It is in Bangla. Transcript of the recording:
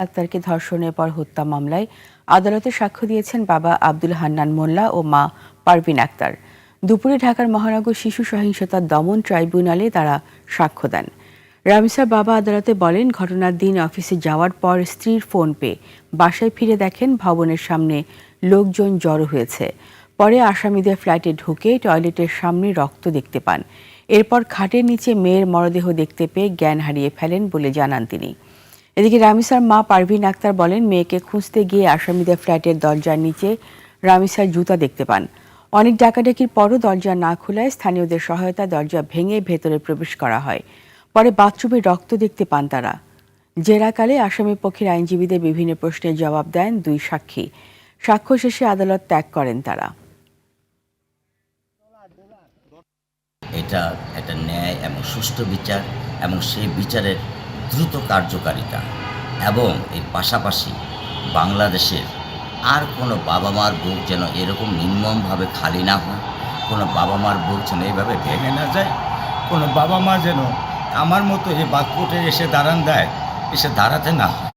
আক্তারকে ধর্ষণের পর হত্যা মামলায় আদালতে সাক্ষ্য দিয়েছেন বাবা আব্দুল হান্নান মোল্লা ও মা পারভিন আক্তার। দুপুরে ঢাকার মহানগর শিশু সহিংসতা দমন ট্রাইব্যুনালে তারা সাক্ষ্য দেন। রামিসার বাবা আদালতে বলেন, ঘটনার দিন অফিসে যাওয়ার পর স্ত্রীর ফোন পেয়ে বাসায় ফিরে দেখেন ভবনের সামনে লোকজন জড়ো হয়েছে। পরে আসামিদের ফ্ল্যাটে ঢুকে টয়লেটের সামনে রক্ত দেখতে পান। এরপর খাটের নিচে মেয়ের মরদেহ দেখতে পেয়ে জ্ঞান হারিয়ে ফেলেন বলে জানান তিনি। এদিকে রামিসার মা পারভিন আক্তার বলেন, মেয়েকে খুঁজতে গিয়ে আসামিদের ফ্ল্যাটের দরজার নিচে রামিসার জুতা দেখতে পান। অনেক ডাকাডাকির পরও দরজা না খোলায় স্থানীয়দের সহায়তায় দরজা ভেঙে ভেতরে প্রবেশ করা হয়। পরে বাথরুমে রক্ত দেখতে পান তারা। জেরাকালে আসামি পক্ষের আইনজীবীদের বিভিন্ন প্রশ্নের জবাব দেন দুই সাক্ষী। সাক্ষ্য শেষে আদালত ত্যাগ করেন তারা। এটা একটা ন্যায় এবং সুষ্ঠু বিচার এবং সেই বিচারের দ্রুত কার্যকারিতা এবং এর পাশাপাশি বাংলাদেশের আর কোনো বাবা মার বুক যেন এরকম নির্মমভাবে খালি না হয়, কোনো বাবা মার বুক যেন এইভাবে ভেঙে না যায়, কোনো বাবা মা যেন আমার মতো এই বাক্যটে এসে দাঁড়াতে না হয়।